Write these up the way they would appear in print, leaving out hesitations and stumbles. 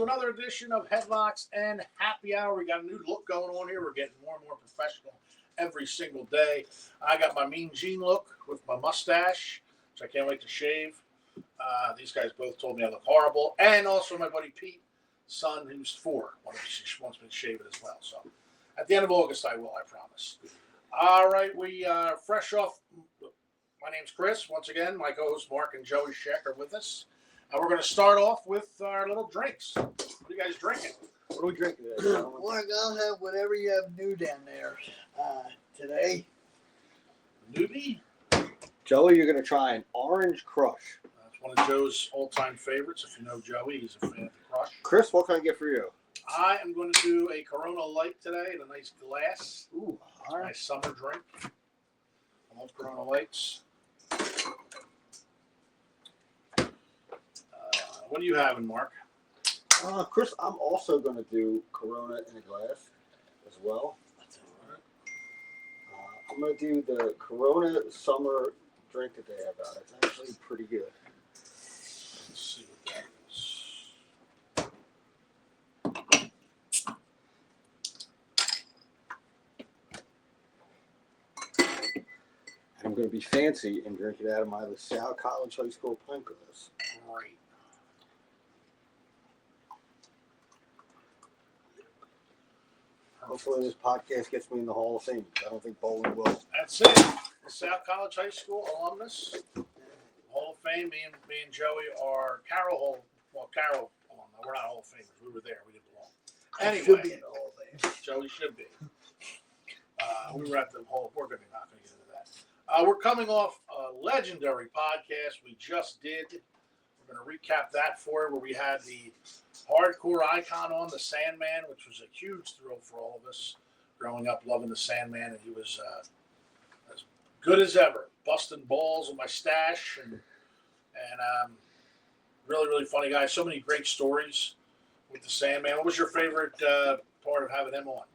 another edition of Headlocks and Happy Hour. We got a new look going on here. We're getting more and more professional every single day. I got my Mean Gene look with my mustache, which I can't wait to shave. These guys both told me I look horrible. And also my buddy Pete, son, who's 4, wants me to shave it as well. So at the end of August, I will, I promise. All right, we fresh off. My name's Chris. Once again, my co-hosts Mark and Joey Sheck are with us. And we're going to start off with our little drinks. What are you guys drinking? What are we drinking today? Mark, I'll have whatever you have new down there today. Newbie? Joey, you're going to try an Orange Crush. That's one of Joe's all-time favorites. If you know Joey, he's a fan of the Crush. Chris, what can I get for you? I am going to do a Corona Light today in a nice glass. Ooh, all right. Nice summer drink. I love Corona Lights. What are you having, Mark? Chris, I'm also going to do Corona in a glass as well. That's all right. I'm going to do the Corona summer drink that they have out. It's actually pretty good. Let's see what that is. I'm going to be fancy and drink it out of my LaSalle College High School pint glass. Great. Hopefully this podcast gets me in the Hall of Fame. I don't think bowling will. That's it. South College High School alumnus. Hall of Fame. Me and Joey are Carroll Hall. Well, Carroll alumni. We're not Hall of Famers. We were there. We didn't belong. Anyway, Should be in the Hall of Fame. Joey should be. We were at the Hall. We're going to not going to get into that. We're coming off a legendary podcast we just did. We're going to recap that for you, where we had the hardcore icon on, the Sandman, which was a huge thrill for all of us growing up loving the Sandman, and he was as good as ever, busting balls with my stash, and really, really funny guy. So many great stories with the Sandman. What was your favorite part of having him on?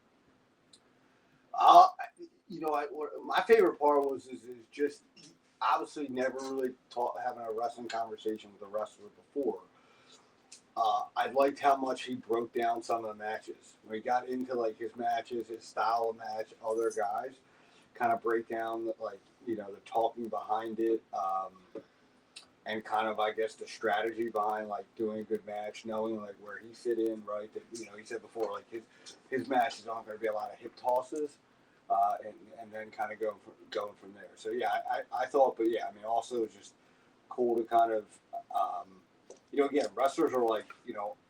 My favorite part was is just obviously never really having a wrestling conversation with a wrestler before. I liked how much he broke down some of the matches. When he got into like his matches, his style of match, other guys kind of break down the talking behind it, and kind of I guess the strategy behind like doing a good match, knowing like where he fit in, right? That he said before like his matches aren't going to be a lot of hip tosses, and then kind of going from there. So yeah, I thought, but yeah, I mean also it's just cool to kind of. Again, wrestlers are like,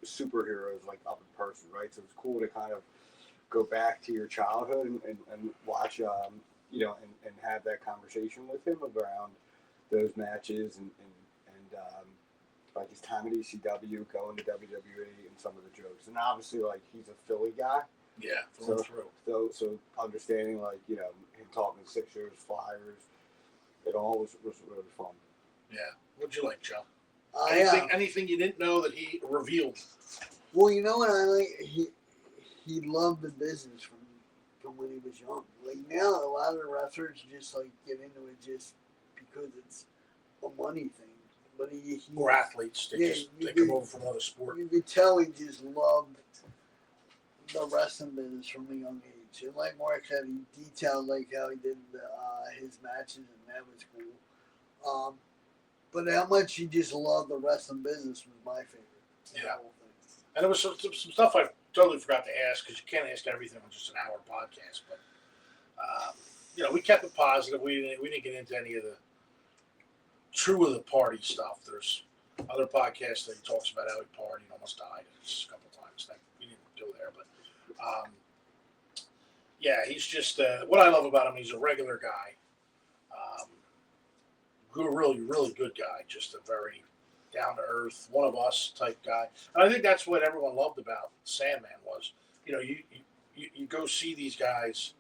superheroes, like up in person, right? So it's cool to kind of go back to your childhood and watch, and have that conversation with him around those matches and like his time at ECW, going to WWE, and some of the jokes. And obviously, like, he's a Philly guy. Yeah, through. So understanding, like, him talking Sixers, Flyers, it all was really fun. Yeah. What'd you like, Joe? Anything you didn't know that he revealed? Well, you know what I like? He loved the business from when he was young. Like now, a lot of the wrestlers just like get into it just because it's a money thing. But he or athletes, they come over from another sport. You could tell he just loved the wrestling business from a young age. And like Mark said, he detailed like how he did his matches, and that was cool. But how much he just loved the wrestling business was my favorite. Yeah. And there was some stuff I totally forgot to ask, because you can't ask everything on just an hour podcast. But, we kept it positive. We didn't get into any of the true of the party stuff. There's other podcasts that he talks about how he partied and almost died just a couple times. We didn't go there. But, he's just, what I love about him, he's a regular guy. Really, really good guy. Just a very down-to-earth, one of us type guy. And I think that's what everyone loved about Sandman was, you go see these guys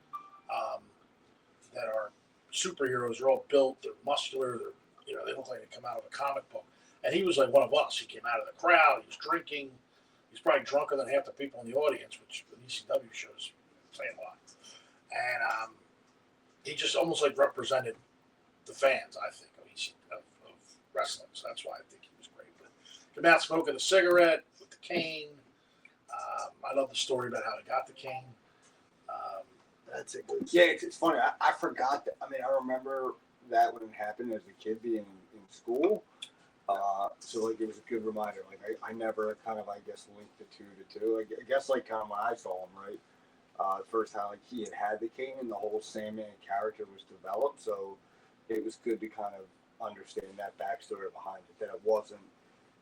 that are superheroes. They're all built. They're muscular. They look like they come out of a comic book. And he was like one of us. He came out of the crowd. He was drinking. He's probably drunker than half the people in the audience, which the ECW shows saying a lot. And he just almost like represented the fans, I think, of wrestling. So that's why I think he was great. But came out smoking a cigarette with the cane, I love the story about how he got the cane. That's a good. Yeah, it's funny. I forgot that. I mean, I remember that when it happened as a kid being in school. So like it was a good reminder. Like I never kind of linked the two to two. I guess like kind of when I saw him, right, first time like he had the cane and the whole Sandman character was developed. So it was good to kind of understand that backstory behind it. That wasn't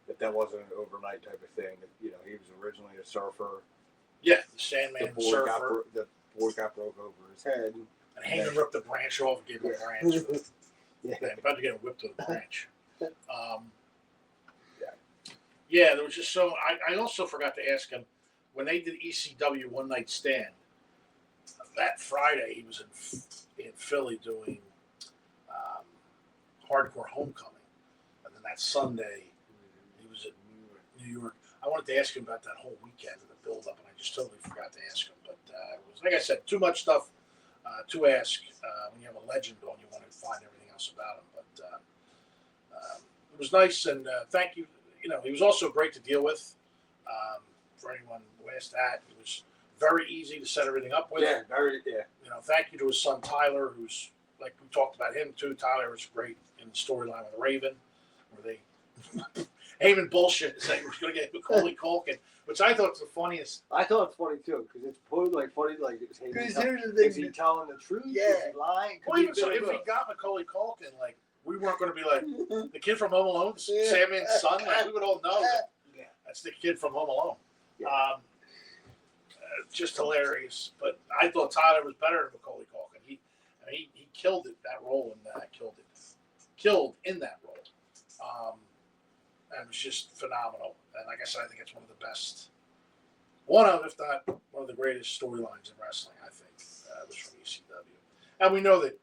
an overnight type of thing. That, you know, he was originally a surfer. Yeah, the Sandman surfer. The board got broke over his head. And Heyman ripped the branch off and gave him a branch. Yeah. About to get whipped with a branch. Yeah, there was just so. I also forgot to ask him when they did ECW One Night Stand. That Friday, he was in Philly doing Hardcore Homecoming, and then that Sunday, he was in New York. I wanted to ask him about that whole weekend and the build-up, and I just totally forgot to ask him. But it was, like I said, too much stuff to ask. When you have a legend on, you want to find everything else about him. But it was nice, and thank you. You know, he was also great to deal with. For anyone who asked that, it was very easy to set everything up with. Yeah, very. Yeah. You know, thank you to his son Tyler, who's like we talked about him too. Tyler was great in the storyline with Raven, where they Heyman bullshit saying we're going to get Macaulay Culkin, which I thought was the funniest. I thought it's funny too because it's funny like it's Because here's the thing: is he telling the truth? Yeah. Is he lying? Well, even so, if he got Macaulay Culkin, like we weren't going to be like the kid from Home Alone, Sandman's son. Like we would all know that that's the kid from Home Alone. Yeah. Just hilarious. But I thought Tyler was better than Macaulay Culkin. He killed it, that role, and killed in that role. And it was just phenomenal. And like I said, I think it's one of the best, if not one of the greatest storylines in wrestling. I think was from ECW, and we know that.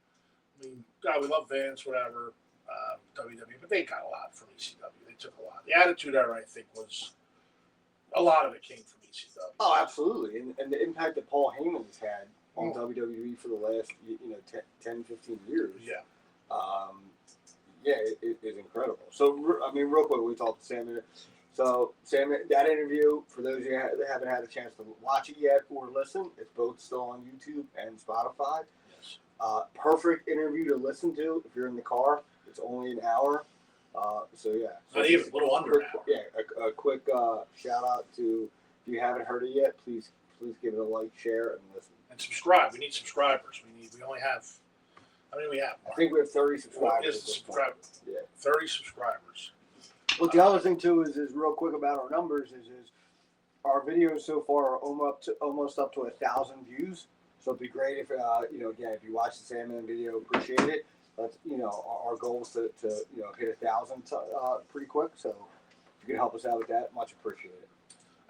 I mean, God, we love Vince, whatever, WWE, but they got a lot from ECW. They took a lot. The Attitude Era, I think, was a lot of it came from ECW. Oh, absolutely, and the impact that Paul Heyman has had on WWE for the last 10, 15 years. Yeah. It is incredible. So, I mean, real quick, we talked to Sam. So, Sam, that interview, for those of you that haven't had a chance to watch it yet or listen, it's both still on YouTube and Spotify. Yes. Perfect interview to listen to if you're in the car. It's only an hour. So, yeah. Not even, a little under an hour. Yeah, a quick shout out to, if you haven't heard it yet, please give it a like, share, and listen. And subscribe. We need subscribers. We only have, how many do we have? I think we have 30 subscribers. What is the subscriber? Yeah. 30 subscribers. Well, the other thing too is real quick about our numbers is our videos so far are almost up to 1,000 views. So it'd be great if again, if you watch the Sandman video, appreciate it. But our goal is to hit 1,000 pretty quick. So if you can help us out with that, much appreciated.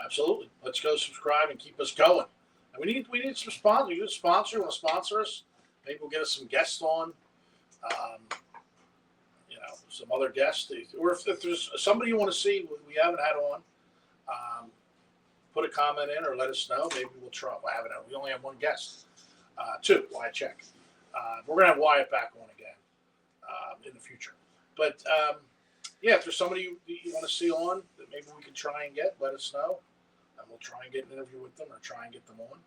Absolutely. Let's go subscribe and keep us going. And we need some sponsors. You want to sponsor us? Maybe we'll get us some guests on. Some other guests. Or if there's somebody you want to see we haven't had on, put a comment in or let us know. Maybe we'll try. We only have one guest. Two. Wyatt check. We're going to have Wyatt back on again in the future. But, if there's somebody you want to see on that maybe we can try and get, let us know. And we'll try and get an interview with them or try and get them on.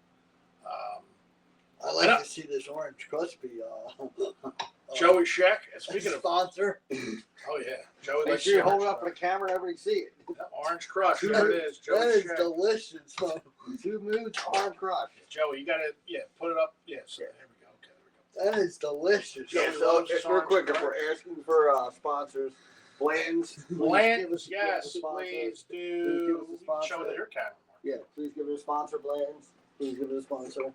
I like to see this Orange Crust be Joey Sheck. Speaking of sponsor. Oh yeah, Joey. Make sure you hold it up for the camera, everybody see it. Orange Crush. There it is. Joey That is Sheck. delicious. 2 moods, Orange Crush. Joey, you gotta put it up. Yeah, so there we go. Okay, there we go. That is delicious. Joey So loves if we're Orange quick, if Crush. we're asking for sponsors, Bland's. Bland's, yes, please do. Give us a sponsor. Show it to your camera. Mark. Yeah, please give it a sponsor, Bland's. Please give it a sponsor.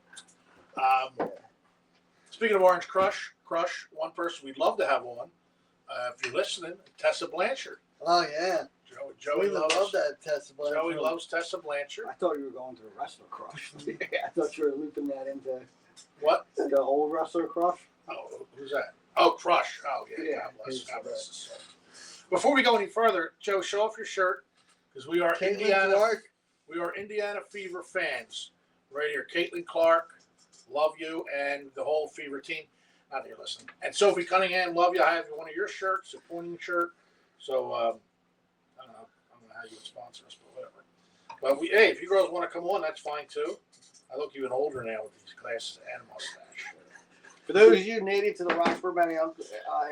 Speaking of Orange Crush, one person we'd love to have on, if you're listening, Tessa Blanchard. Oh yeah. Joey loves love that Tessa Blanchard. Joey loves Tessa Blanchard. I thought you were going to the Wrestler Crush. I thought you were looping that into What? the old Wrestler Crush. Oh, who's that? Oh, Crush. Oh, yeah. Yeah. God bless his soul. Before we go any further, Joe, show off your shirt because we are Caitlin Clark. We are Indiana Fever fans right here. Caitlin Clark, love you, and the whole Fever team. Not that you're listening. And Sophie Cunningham, love you. I have one of your shirts, a pointing shirt. So I don't know how you would sponsor us, but whatever. But hey, if you girls want to come on, that's fine too. I look even older now with these glasses and mustache. For those of you native to the Roxborough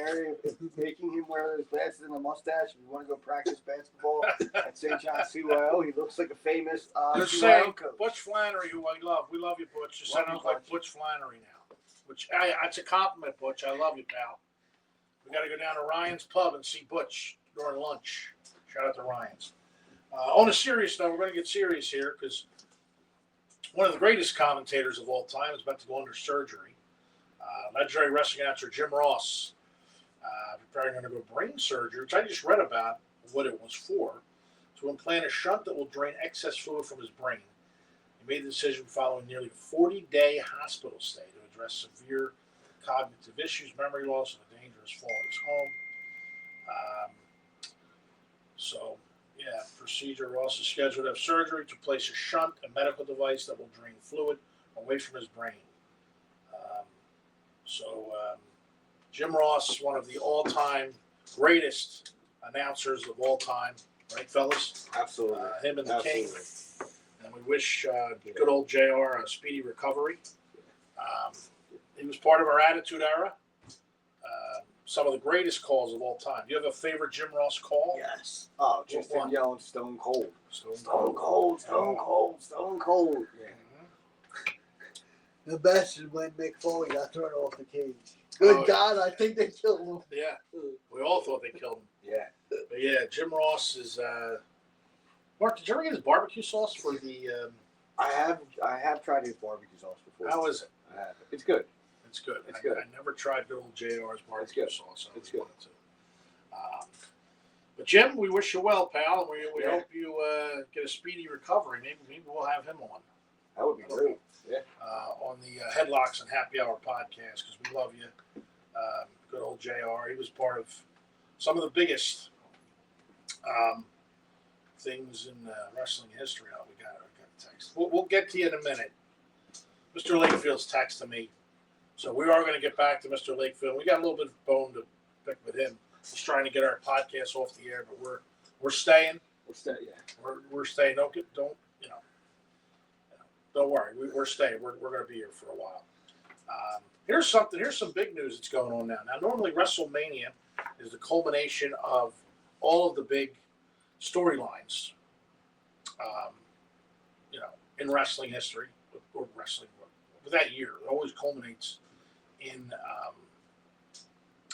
area, if making him wear those glasses and a mustache, if you want to go practice basketball at St. John's CYO, he looks like a famous Just CYO saying, coach. Butch Flannery, who I love. We love you, Butch. Just Love saying, I you, look like Butch. Butch Flannery now. Which it's a compliment, Butch. I love you, pal. We got to go down to Ryan's Pub and see Butch during lunch. Shout out to Ryan's. On a serious note, we're going to get serious here because one of the greatest commentators of all time is about to go under surgery. Legendary wrestling announcer Jim Ross preparing to undergo brain surgery, which I just read about what it was for, to implant a shunt that will drain excess fluid from his brain. He made the decision following nearly a 40-day hospital stay to address severe cognitive issues, memory loss, and a dangerous fall at his home. Procedure. Ross is scheduled to have surgery to place a shunt, a medical device that will drain fluid away from his brain. Jim Ross, one of the all-time greatest announcers of all time, right, fellas? Absolutely. Him and the Absolutely. King. And we wish good old JR a speedy recovery. He was part of our Attitude Era. Some of the greatest calls of all time. Do you have a favorite Jim Ross call? Yes. Oh, just What him one? yelling Stone Cold. Stone Stone Cold, Stone Cold, Stone Cold. Yeah. The best is when Mick Foley got thrown off the cage. Good Oh, God, I think they killed him. Yeah, we all thought they killed him. Yeah. But yeah, Jim Ross is. Mark, did you ever get his barbecue sauce for the? I have tried his barbecue sauce before. How is it? I have. It's good. It's good. It's good. I never tried good old JR's barbecue good. sauce. I It's always good. wanted to. But Jim, we wish you well, pal. We Yeah. hope you get a speedy recovery. Maybe we'll have him on. That would be great. Yeah. On the Headlocks and Happy Hour podcast because we love you. Good old JR. He was part of some of the biggest things in wrestling history. Oh, we got a text. We'll get to you in a minute. Mr. Lakefield's texting me. So we are going to get back to Mr. Lakefield. We got a little bit of bone to pick with him. He's trying to get our podcast off the air, but we're staying. What's that? Yeah. We're staying. Don't worry. We're staying. We're going to be here for a while. Here's some big news that's going on now. Now, normally WrestleMania is the culmination of all of the big storylines, in wrestling history or wrestling. But that year, it always culminates in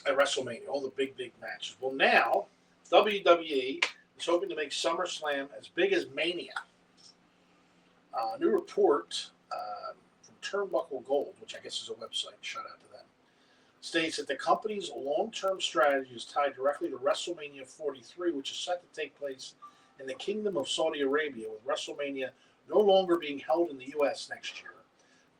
at WrestleMania, all the big matches. Well, now WWE is hoping to make SummerSlam as big as Mania. A new report from Turnbuckle Gold, which I guess is a website, shout out to them, states that the company's long-term strategy is tied directly to WrestleMania 43, which is set to take place in the Kingdom of Saudi Arabia, with WrestleMania no longer being held in the U.S. next year.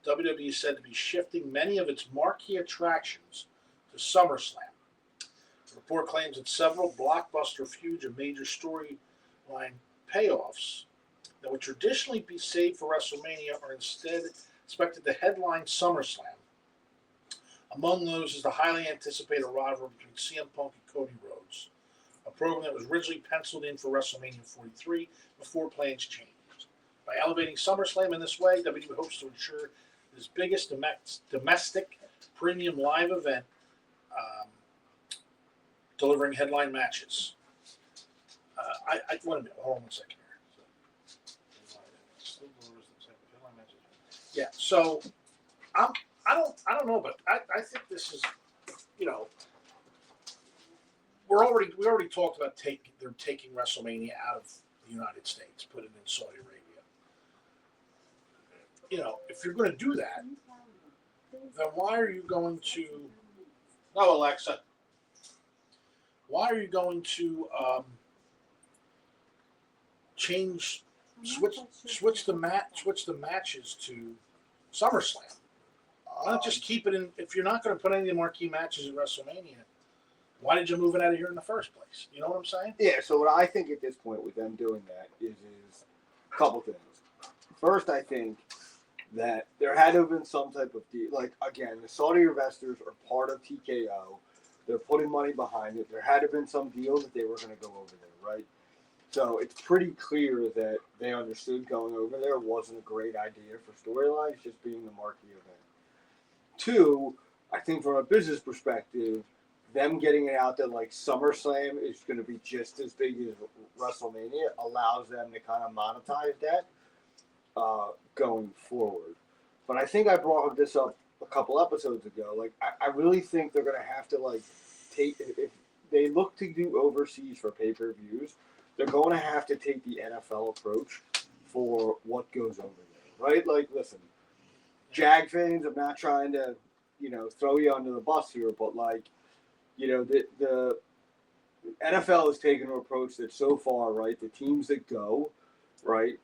WWE is said to be shifting many of its marquee attractions to SummerSlam. The report claims that several blockbuster feuds and major storyline payoffs that would traditionally be saved for WrestleMania are instead expected to headline SummerSlam. Among those is the highly anticipated rivalry between CM Punk and Cody Rhodes, a program that was originally penciled in for WrestleMania 43 before plans changed. By elevating SummerSlam in this way, WWE hopes to ensure its biggest domestic premium live event, delivering headline matches. Wait a minute. Hold on 1 second here. Yeah. So I don't know, but I think this is, we already talked about they're taking WrestleMania out of the United States, put it in Saudi Arabia. If you're going to do that, then why are you going to? No, Alexa. Why are you going to switch the matches to SummerSlam? Why not just keep it in? If you're not going to put any of the marquee matches at WrestleMania, why did you move it out of here in the first place? You know what I'm saying? Yeah. So what I think at this point with them doing that is a couple things. First, I think that there had to have been some type of deal. Like, again, the Saudi investors are part of TKO. They're putting money behind it. There had to have been some deal that they were going to go over there, right? So it's pretty clear that they understood going over there wasn't a great idea for storylines, just being the marquee event. Two, I think from a business perspective, them getting it out that like SummerSlam is going to be just as big as WrestleMania allows them to kind of monetize that going forward. But I think I brought this up a couple episodes ago. Like, I really think they're going to have to like take if they look to do overseas for pay-per-views, they're going to have to take the NFL approach for what goes over there, right? Like, listen, Jag fans, I'm not trying to, throw you under the bus here, but like, the NFL has taken an approach that so far, right, the teams that go, right,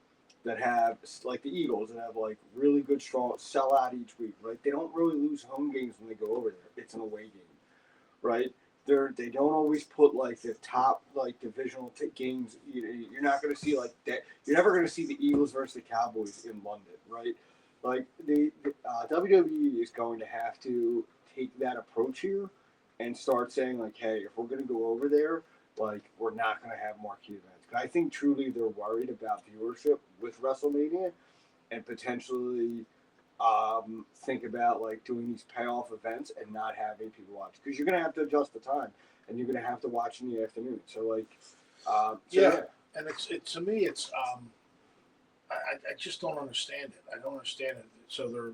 that have, like the Eagles, that have like really good, strong sell out each week, right? They don't really lose home games when they go over there. It's an away game, right? They don't always put like the top like divisional games. You're not going to see like that. You're never going to see the Eagles versus the Cowboys in London, right? Like the WWE is going to have to take that approach here and start saying like, hey, if we're going to go over there, like we're not going to have marquee events. I think truly they're worried about viewership with WrestleMania and potentially think about like doing these payoff events and not having people watch because you're going to have to adjust the time and you're going to have to watch in the afternoon. So like, yeah. And it's to me, it's I just don't understand it. I don't understand it. So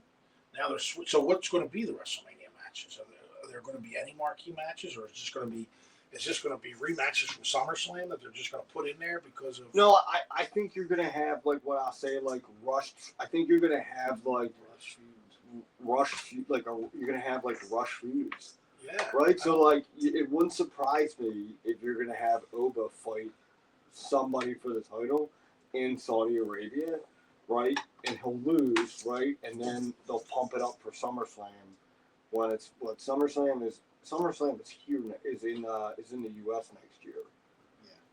so what's going to be the WrestleMania matches? Are there going to be any marquee matches, or is this going to be rematches from SummerSlam that they're just going to put in there because of? No, I think you're going to have like what I'll say like rushed. I think you're going to have like you're going to have like rush feuds. Yeah. Right. So like it wouldn't surprise me if you're going to have Oba fight somebody for the title in Saudi Arabia, right? And he'll lose, right? And then they'll pump it up for SummerSlam when it's what SummerSlam is here is in the U.S. next year,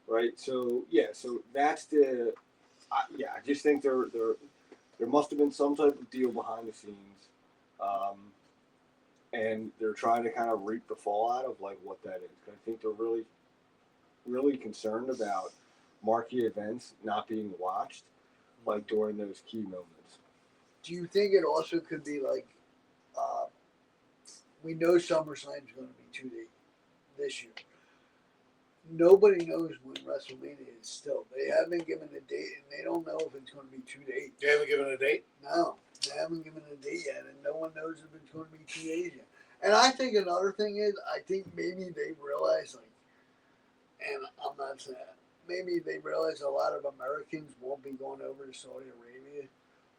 right? So so that's I just think there must have been some type of deal behind the scenes, and they're trying to kind of reap the fallout of like what that is. I think they're really, really concerned about marquee events not being watched, like during those key moments. Do you think it also could be like, we know SummerSlam is going to be 2 days this year. Nobody knows when WrestleMania is still. They haven't given a date, and they don't know if it's going to be 2 days. They haven't given a date? No, they haven't given a date yet, and no one knows if it's going to be 2 days yet. And I think another thing is, I think maybe they realize, like, and I'm not saying, maybe they realize a lot of Americans won't be going over to Saudi Arabia.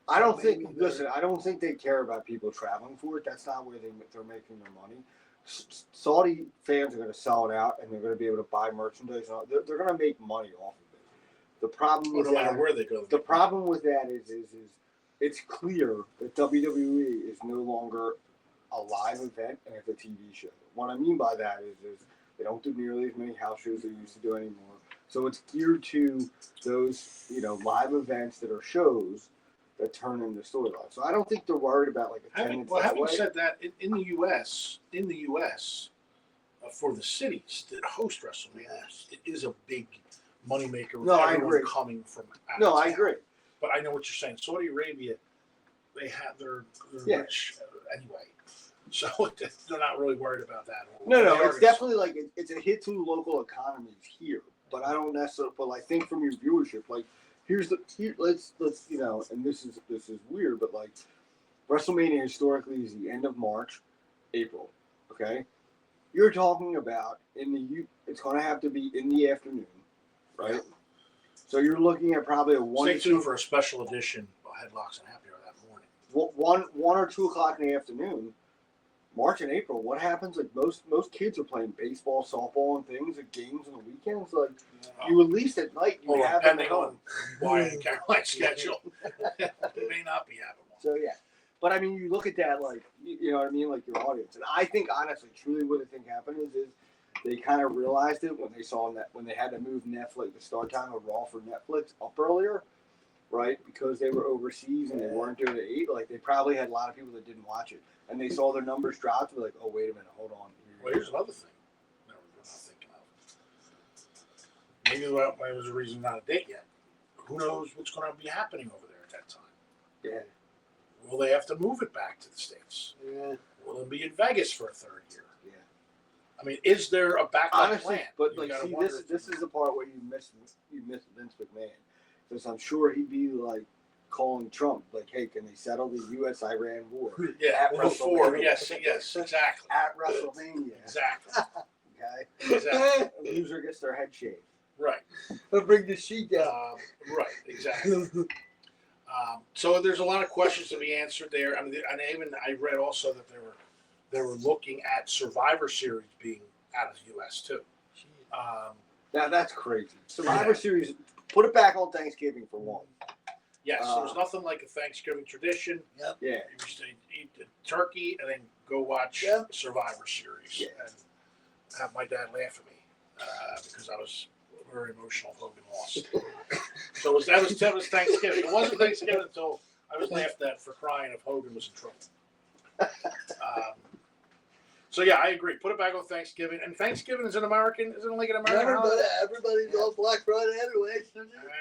I don't think. Listen, I don't think they care about people traveling for it. That's not where they're making their money. Saudi fans are going to sell it out, and they're going to be able to buy merchandise. They're going to make money off of it. The problem with no matter where they go. The problem with that is it's clear that WWE is no longer a live event and it's a TV show. What I mean by that is they don't do nearly as many house shows they used to do anymore. So it's geared to those live events that are shows that turn into storylines. So I don't think they're worried about like attendance. Having said that, in the U.S., for the cities that host WrestleMania, it is a big moneymaker. With everyone coming from out of town. I agree. But I know what you're saying. Saudi Arabia, they're rich anyway, so they're not really worried about that. No, it's definitely like it's a hit to local economies here. But I don't necessarily. But I think from your viewership, like. Let's and this is weird, but like WrestleMania historically is the end of March, April. Okay, you're talking about it's going to have to be in the afternoon, right? Yeah. So you're looking at probably a one. Stay tuned for a special edition of Headlocks and Happy Hour that One morning. or 2 o'clock in the afternoon. March and April, what happens? Like most kids are playing baseball, softball, and things at games on the weekends. Like you at least at night you have them at home. Wyatt and Caroline's schedule, it may not be having one. So but I mean, you look at that like you know what I mean, like your audience, and I think honestly, truly, what I think happened is they kind of realized it when they saw that when they had to move Netflix, the start time of Raw for Netflix up earlier, right? Because they were overseas and they weren't doing it at 8. Like they probably had a lot of people that didn't watch it. And they saw their numbers drop. They're like, "Oh, wait a minute, hold on." Well, here's another thing. We're not thinking Maybe that was a reason not a date yet. Who knows what's going to be happening over there at that time? Yeah. Will they have to move it back to the States? Yeah. Will it be in Vegas for a third year? Yeah. I mean, is there a backup Honestly, plan? but You like, gotta see, wonder this is the part where you miss Vince McMahon, because I'm sure he'd be like calling Trump, like, hey, can they settle the U.S.-Iran war? Yeah, At before. WrestleMania. Yes, exactly. At WrestleMania. Exactly. Okay. Exactly. The loser gets their head shaved. Right. But bring the sheet down. Right, exactly. So there's a lot of questions to be answered there. I mean, I read also that they were looking at Survivor Series being out of the U.S. too. That's crazy. Survivor Series, put it back on Thanksgiving for one. Yes, there's nothing like a Thanksgiving tradition. Yep. Yeah. You used to eat the turkey and then go watch Survivor Series and have my dad laugh at me because I was very emotional if Hogan lost. So that was Thanksgiving. It wasn't Thanksgiving until I was laughed at for crying if Hogan was in trouble. So yeah, I agree. Put it back on Thanksgiving. And Thanksgiving isn't like an American holiday. Everybody's on Black Friday anyway.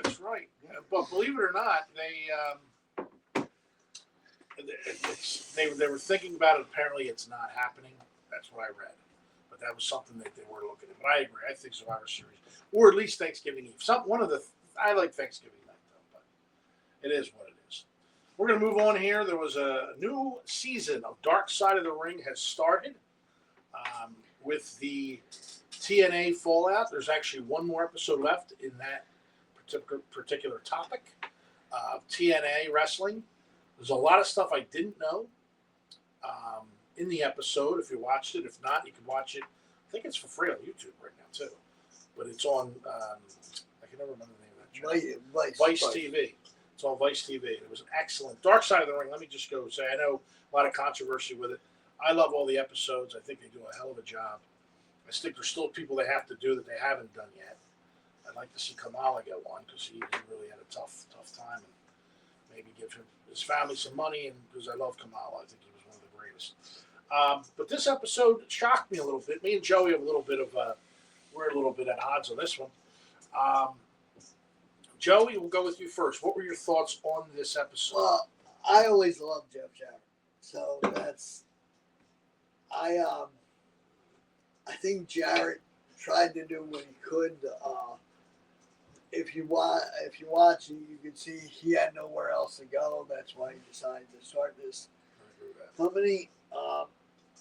That's right. But believe it or not, they were thinking about it. Apparently, it's not happening. That's what I read. But that was something that they were looking at. But I agree. I think Survivor Series, or at least Thanksgiving Eve. I like Thanksgiving night though, but it is what it is. We're going to move on here. There was a new season of Dark Side of the Ring has started with the TNA Fallout. There's actually one more episode left in that particular topic of TNA wrestling. There's a lot of stuff I didn't know in the episode. If you watched it, if not, you can watch it. I think it's for free on YouTube right now too. But it's on. I can never remember the name of that channel. Vice TV. It's on Vice TV. It was an excellent Dark Side of the Ring. Let me just go say I know a lot of controversy with it. I love all the episodes. I think they do a hell of a job. I think there's still people they have to do that they haven't done yet. I'd like to see Kamala get one because he really had a tough time, and maybe give his family some money. And because I love Kamala, I think he was one of the greatest. But this episode shocked me a little bit. Me and Joey have we're a little bit at odds on this one. Joey, we'll go with you first. What were your thoughts on this episode? Well, I always loved Jeff Jarrett, so that's I think Jarrett tried to do what he could. If you watch it, you can see he had nowhere else to go. That's why he decided to start this company.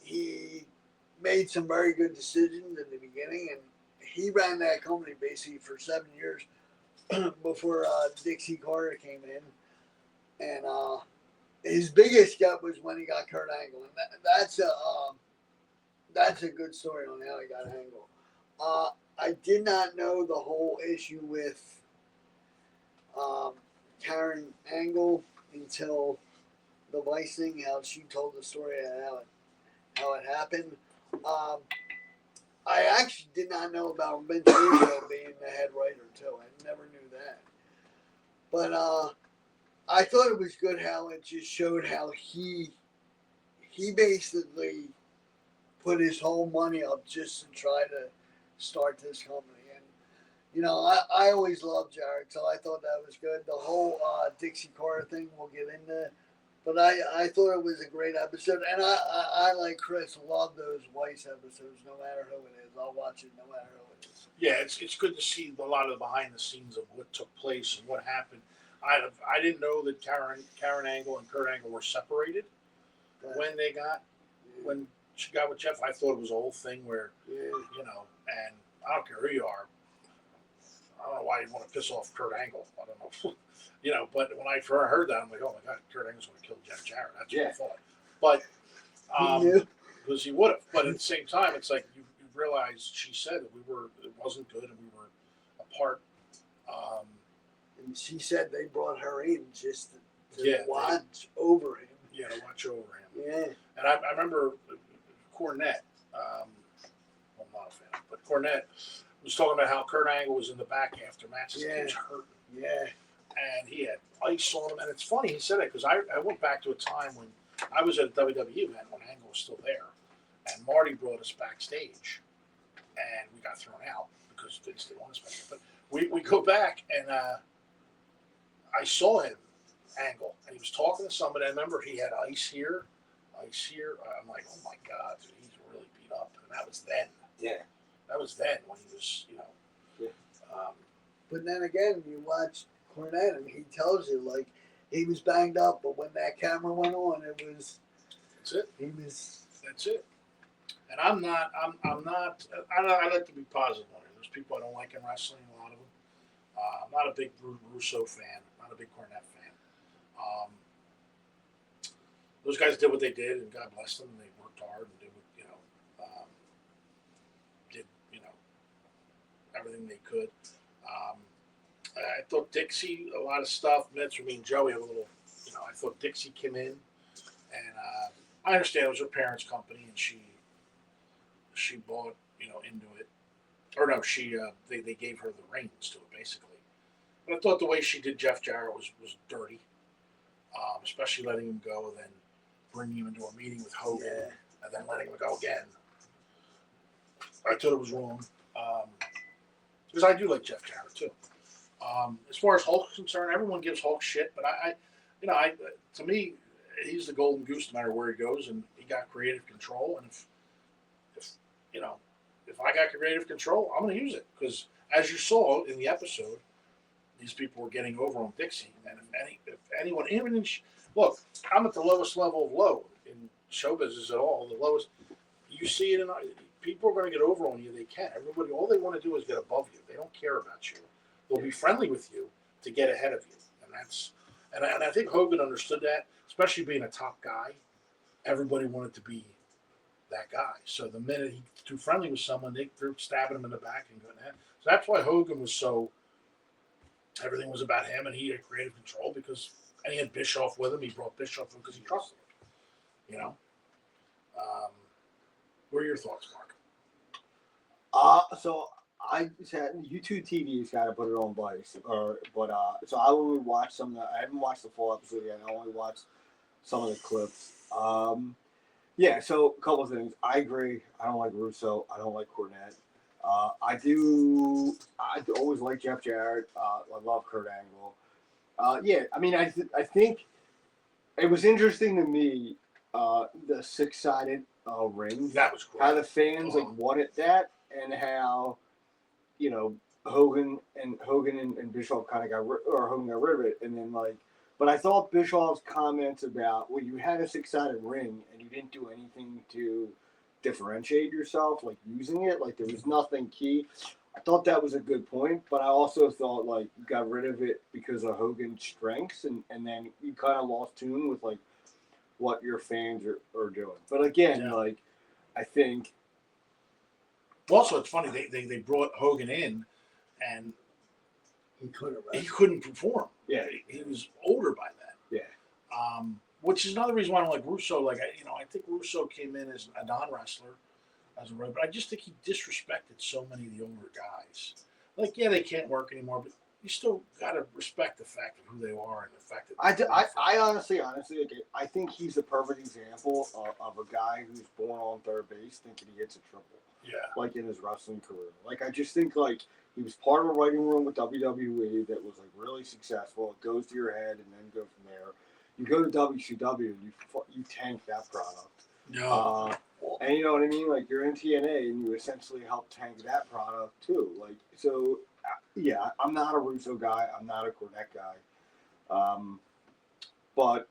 He made some very good decisions in the beginning, and he ran that company basically for 7 years before Dixie Carter came in. And his biggest step was when he got Kurt Angle, and that's a good story on how he got Angle. I did not know the whole issue with Karen Angle until the Vice thing, how she told the story and how it happened. I actually did not know about Vince Russo being the head writer too. I never knew that. But I thought it was good how it just showed how he basically put his whole money up just to try to start this company. And, you know, I always loved Jarrett, so I thought that was good. The whole Dixie Carter thing we'll get into. But I thought it was a great episode. And I like Chris, love those Weiss episodes, no matter who it is. I'll watch it no matter who it is. Yeah, it's good to see a lot of the behind the scenes of what took place and what happened. I didn't know that Karen Angle and Kurt Angle were separated when she got with Jeff. I thought it was a whole thing where, you know, and I don't care who you are. I don't know why you want to piss off Kurt Angle. I don't know. You know, but when I first heard that, I'm like, oh my God, Kurt Angle's going to kill Jeff Jarrett. That's what I thought. But, because he would have. But at the same time, it's like you realize she said that it wasn't good and we were apart. And she said they brought her in just to watch over him. Yeah, to watch over him. Yeah. And I remember Cornette, I'm not a fan, but Cornette was talking about how Kurt Angle was in the back after matches. He was hurting. Yeah. And he had ice on him. And it's funny he said it because I went back to a time when I was at a WWE event when Angle was still there. And Marty brought us backstage. And we got thrown out because they didn't want us back there. But we go back and I saw him angle, and he was talking to somebody. I remember he had ice here. I'm like, oh my God, dude, he's really beat up. And that was then. Yeah. That was then when he was, Yeah. But then again, you watch Cornette, and he tells you like he was banged up, but when that camera went on, it was. That's it. He was. That's it. And I'm not. I like to be positive on it. There's people I don't like in wrestling. A lot of them. I'm not a big Russo fan. Not a big Cornette fan. Those guys did what they did, and God bless them. And they worked hard and did what everything they could. I thought Dixie, a lot of stuff. That's me and Joey have a little. I thought Dixie came in, and I understand it was her parents' company, and she bought into it, or no, they gave her the reins to it basically. But I thought the way she did Jeff Jarrett was dirty, especially letting him go and then bringing him into a meeting with Hogan and then letting him go again. I thought it was wrong because I do like Jeff Jarrett too. As far as Hulk's concerned, everyone gives Hulk shit, but to me, he's the golden goose no matter where he goes, and he got creative control. And if I got creative control, I'm going to use it because, as you saw in the episode, these people were getting over on Dixie. And if anyone, even look, I'm at the lowest level of low in show business at all. The lowest, you see it, and people are going to get over on you. They can. Everybody, all they want to do is get above you. They don't care about you. They'll be friendly with you to get ahead of you, and I think Hogan understood that, especially being a top guy. Everybody wanted to be that guy. So the minute he's too friendly with someone, they're stabbing him in the back and going ahead. So that's why Hogan was so. Everything was about him, and he had creative control and he had Bischoff with him. He brought Bischoff in because he trusted him. What are your thoughts, Mark? So I said YouTube TV's got to put it on Vice, so I only watched I haven't watched the full episode yet. I only watched some of the clips. So a couple of things. I agree. I don't like Russo. I don't like Cornette. I always like Jeff Jarrett. I love Kurt Angle. I think it was interesting to me, the six-sided ring. That was cool. How the fans wanted that, and how Hogan and Bischoff kind of Hogan got rid of it, and then but I thought Bischoff's comments about you had a six-sided ring and you didn't do anything to differentiate yourself, using it, there was nothing key. I thought that was a good point, but I also thought you got rid of it because of Hogan's strengths, and then you kind of lost tune with what your fans are doing. But again, I think. Also, it's funny they brought Hogan in, and he couldn't perform. Yeah, he was older by then. Yeah. Which is another reason why I don't like Russo. I think Russo came in as a non-wrestler, as a but I just think he disrespected so many of the older guys. They can't work anymore, but you still got to respect the fact of who they are and the fact that. I honestly, I think he's the perfect example of a guy who's born on third base thinking he gets a triple. Yeah. In his wrestling career. I just think he was part of a writing room with WWE that was really successful. It goes to your head and then go from there. You go to WCW and you tank that product. No. And you know what I mean? You're in TNA and you essentially help tank that product too. I'm not a Russo guy. I'm not a Cornette guy. But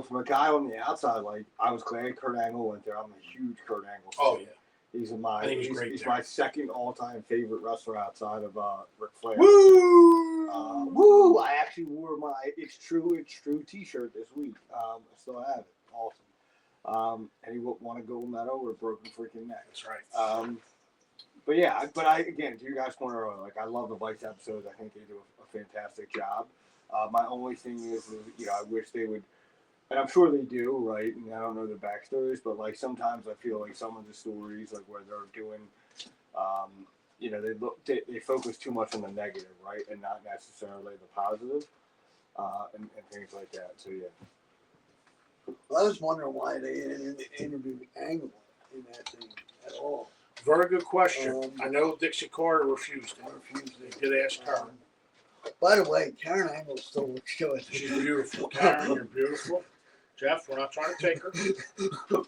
from a guy on the outside, I was glad Kurt Angle went there. I'm a huge Kurt Angle fan. Oh yeah. He's my second all-time favorite wrestler outside of Ric Flair. Woo! Woo! I actually wore my It's True T-shirt this week. I still have it. Awesome. And he won a gold medal with a broken freaking neck. That's right. But again, to your guys' point earlier, I love the Vice episodes. I think they do a fantastic job. My only thing is I wish they would. And I'm sure they do, right? And I don't know the backstories, but sometimes I feel some of the stories, where they're doing, they focus too much on the negative, right, and not necessarily the positive, and things like that. So yeah. Well, I was wondering why they didn't interview Angle in that thing at all. Very good question. I know Dixie Carter refused. They could ask her. By the way, Karen Angle still looks good. She's beautiful. Karen, you're beautiful. Jeff, we're not trying to take her.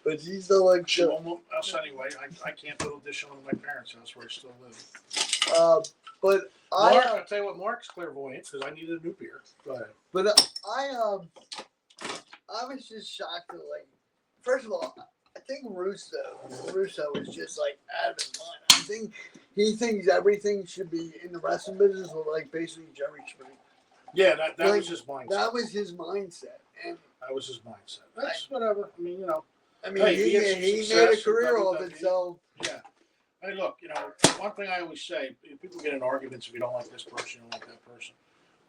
But she still looks She good. won't move us anyway. I can't build addition on my parents' house where I still live. But Mark, I'll tell you what, Mark's clairvoyant because I needed a new beer. Go ahead. But I was just shocked at, like, first of all, I think Russo is just like out of his mind. I think he thinks everything should be in the wrestling business or like basically Jerry Springer. Yeah, that Like, was his mindset. That was his mindset, and That was his mindset. That's whatever. I mean, you know. I mean, Hey, he he had some made a success career in off it. WWE. So Yeah. Hey, look, you know, one thing I always say, people get in arguments if you don't like this person, you don't like that person.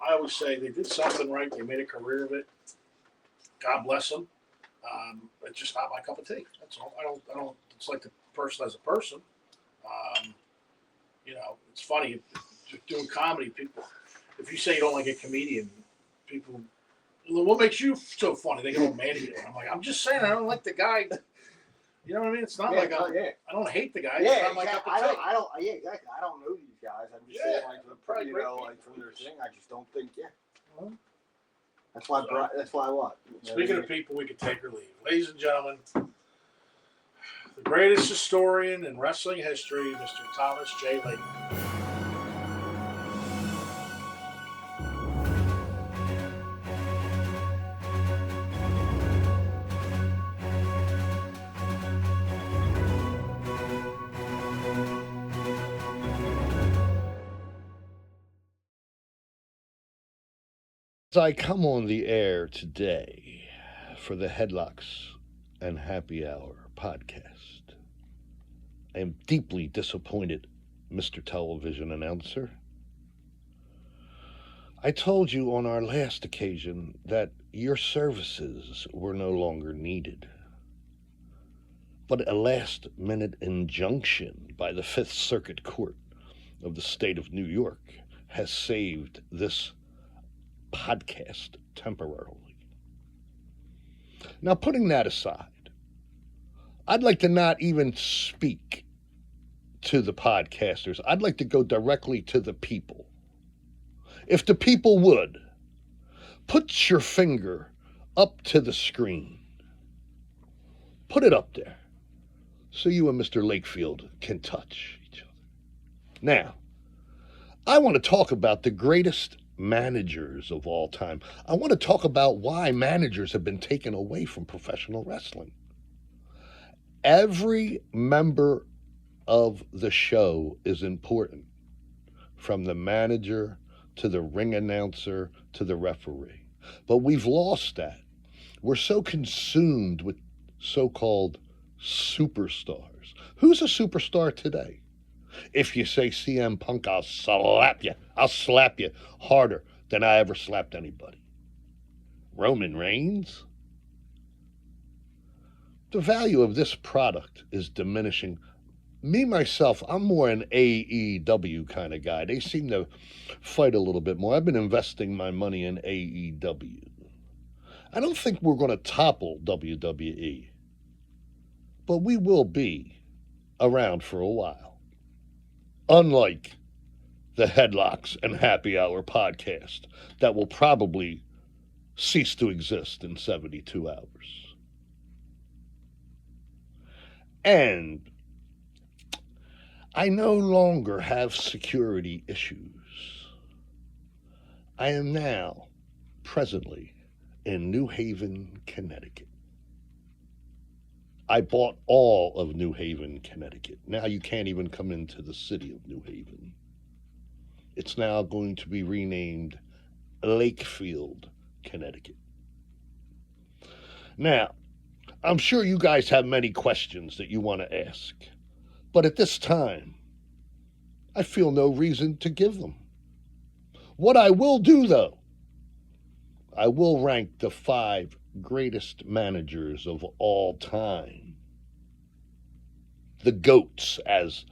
I always say they did something right. They made a career of it. God bless them. It's just not my cup of tea. That's all. I don't. It's like the person as a person. You know, it's funny. Doing comedy, people, if you say you don't like a comedian, people, well, what makes you so funny? They get all mad at you. I'm like, I'm just saying, I don't like the guy. You know what I mean? It's not like I don't hate the guy. Yeah, it's not my cup of tea. Yeah, exactly. I don't know these guys. I'm just saying, like, probably great like from their thing, I just don't think. Yeah. Well, That's why. That's why what. Speaking of people, we could take or leave. Ladies and gentlemen, the greatest historian in wrestling history, Mr. Thomas J. Layton. As I come on the air today for the Headlocks and Happy Hour podcast, I am deeply disappointed, Mr. Television Announcer. I told you on our last occasion that your services were no longer needed. But a last-minute injunction by the Fifth Circuit Court of the state of New York has saved this podcast temporarily. Now, putting that aside, I'd like to not even speak to the podcasters. I'd like to go directly to the people. If the people would, put your finger up to the screen. Put it up there so you and Mr. Lakefield can touch each other. Now, I want to talk about the greatest managers of all time. I want to talk about why managers have been taken away from professional wrestling. Every member of the show is important, from the manager to the ring announcer to the referee. But we've lost that. We're so consumed with so-called superstars. Who's a superstar today? If you say CM Punk, I'll slap you. I'll slap you harder than I ever slapped anybody. Roman Reigns? The value of this product is diminishing. Me, myself, I'm more an AEW kind of guy. They seem to fight a little bit more. I've been investing my money in AEW. I don't think we're going to topple WWE, but we will be around for a while. Unlike the Headlocks and Happy Hour podcast that will probably cease to exist in 72 hours. And I no longer have security issues. I am now presently in New Haven, Connecticut. I bought all of New Haven, Connecticut. Now you can't even come into the city of New Haven. It's now going to be renamed Lakefield, Connecticut. Now, I'm sure you guys have many questions that you want to ask, but at this time, I feel no reason to give them. What I will do, though, I will rank the 5 greatest managers of all time. The GOATs, as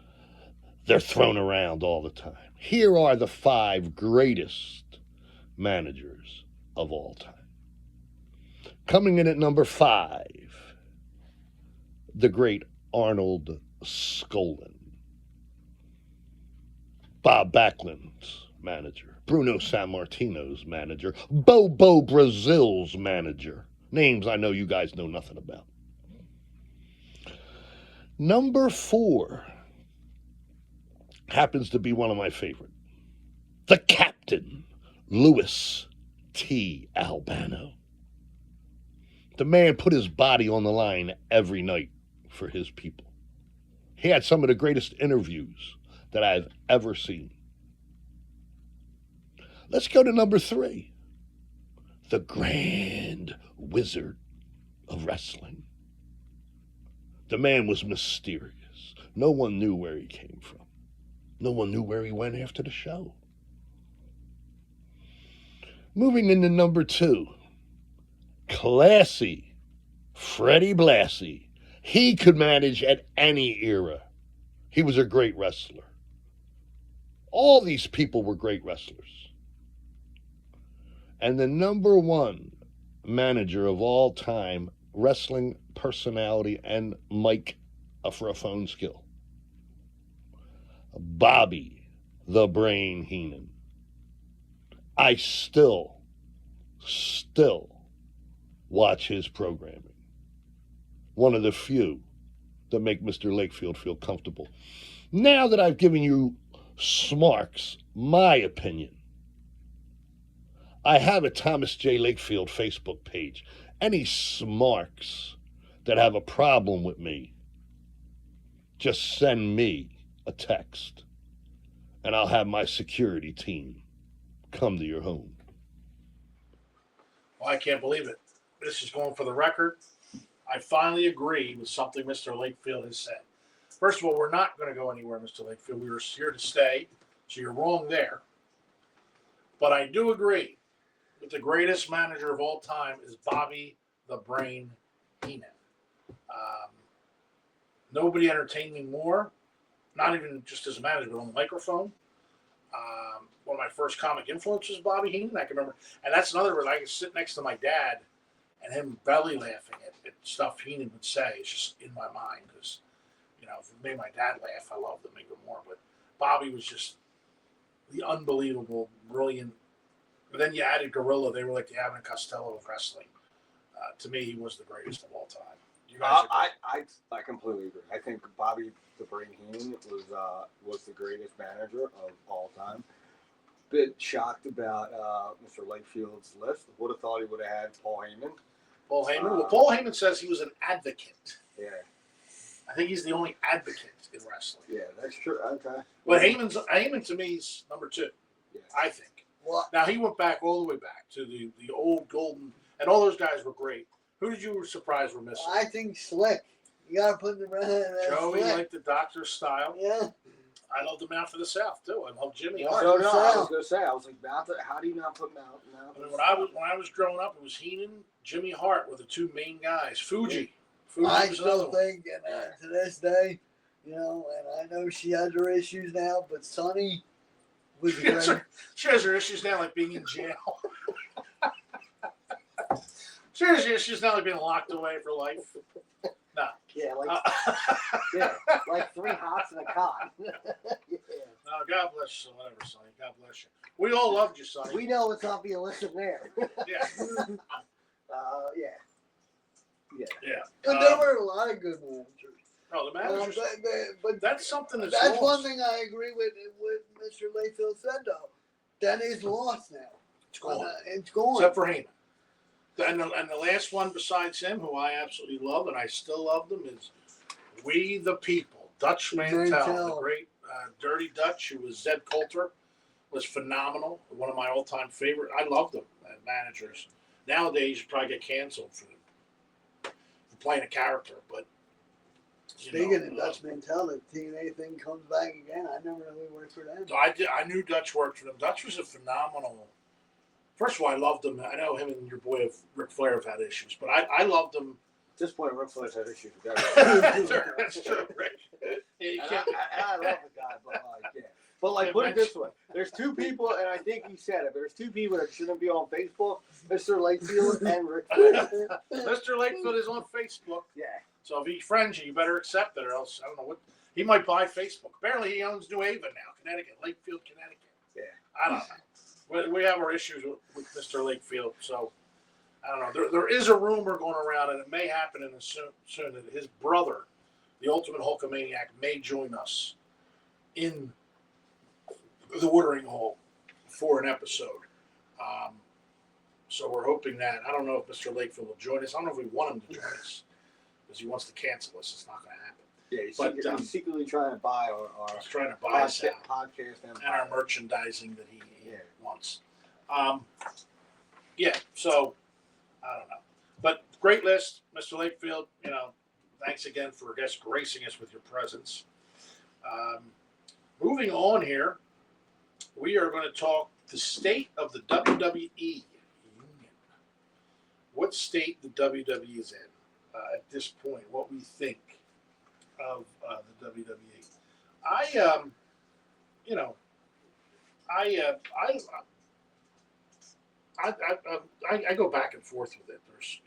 they're thrown around all the time. Here are the 5 greatest managers of all time. Coming in at number 5, the great Arnold Skolin. Bob Backlund's manager, Bruno Sammartino's manager, Bobo Brazil's manager. Names I know you guys know nothing about. Number 4 happens to be one of my favorite. The Captain, Louis T. Albano. The man put his body on the line every night for his people. He had some of the greatest interviews that I've ever seen. Let's go to number 3. The Grand Wizard of Wrestling. The man was mysterious. No one knew where he came from. No one knew where he went after the show. Moving into number 2. Classy Freddie Blassie. He could manage at any era. He was a great wrestler. All these people were great wrestlers. And the number 1 manager of all time, wrestling personality and mic for a phone skill, Bobby the Brain Heenan. I still watch his programming. One of the few that make Mr. Lakefield feel comfortable. Now that I've given you Smarks, my opinion, I have a Thomas J. Lakefield Facebook page. Any Smarks that have a problem with me, just send me a text, and I'll have my security team come to your home. Well, I can't believe it. This is going for the record. I finally agree with something Mr. Lakefield has said. First of all, we're not going to go anywhere, Mr. Lakefield. We were here to stay, so you're wrong there. But I do agree that the greatest manager of all time is Bobby the Brain Heenan. Nobody entertained me more, not even just as a manager, but on the microphone. One of my first comic influences, Bobby Heenan. I can remember, and that's another where I could sit next to my dad and him belly laughing at stuff Heenan would say. It's just in my mind because, if it made my dad laugh, I loved him even more. But Bobby was just the unbelievable, brilliant. But then you added Gorilla. They were like the Abbott and Costello of wrestling. To me, he was the greatest of all time. You guys I completely agree. I think Bobby the Brain Heenan was the greatest manager of all time. Bit shocked about Mr. Lakefield's list. Would have thought he would have had Paul Heyman. Paul Heyman. Well, Paul Heyman says he was an advocate. Yeah. I think he's the only advocate in wrestling. Yeah, that's true. Okay. But Heyman to me is number 2. Yeah. I think. Well, Now he went back all the way back to the old golden, and all those guys were great. Who did you surprise were missing? I think Slick. You got to put him around. Joey Slick. liked the Doctor style. Yeah. I loved him out for the South too. I love Jimmy Yeah, Hart. So no, I was gonna say, I was like, how do you not put Mount? I mean, when I was growing up, it was Heenan, Jimmy Hart were the 2 main guys. Fuji I was another still one. think, and to this day, and I know she has her issues now, but Sonny was She has, great. she has her issues now, like being in jail. She has her issues now, like being locked away for life. No. Yeah, like 3 hots and a cot. Yeah. No, God bless you, whatever, Sonny. God bless you. We all loved you, Sonny. We know it's not being listed there. Yeah. Yeah. But there were a lot of good managers. No, the managers. But That's something that's one lost. thing I agree with Mr. Layfield said, though. That is lost now. It's gone. It's gone. Except for Heyman. And the last one besides him, who I absolutely love, and I still love them, is We the People. Dutch Mantel, the great Dirty Dutch, who was Zed Coulter, was phenomenal. One of my all-time favorite. I loved them as managers. Nowadays, you probably get canceled for playing a character, but Speaking of Dutch Mantel, if TNA thing comes back again, I never really worked for them. So I knew Dutch worked for them. Dutch was a phenomenal. First of all, I loved him. I know him and your boy Ric Flair have had issues, but I loved him. At this point, Ric Flair's had issues with that. That's true, Rick. Yeah, you can't. I love the guy, but yeah. But like, put it this way: there's 2 people, and I think he said it. There's 2 people that shouldn't be on Facebook: Mr. Lakefield and Ric Flair. Mr. Lakefield is on Facebook. Yeah. So if he friends you, you better accept it, or else I don't know what he might buy Facebook. Apparently, he owns New Haven now, Connecticut, Lakefield, Connecticut. Yeah. I don't know. We have our issues with Mr. Lakefield, so I don't know. There is a rumor going around, and it may happen soon that his brother, the Ultimate Hulkamaniac, may join us in the watering hole for an episode. So we're hoping that. I don't know if Mr. Lakefield will join us. I don't know if we want him to join us because he wants to cancel us. It's not going to happen. Yeah, he's secretly trying to buy He's trying to buy us out. podcast And our merchandising that he Yeah. wants. So I don't know. But great list, Mr. Lakefield. Thanks again for gracing us with your presence. Moving on here, we are going to talk the state of the WWE union. What state the WWE is in at this point, what we think of the WWE. I go back and forth with it. There's,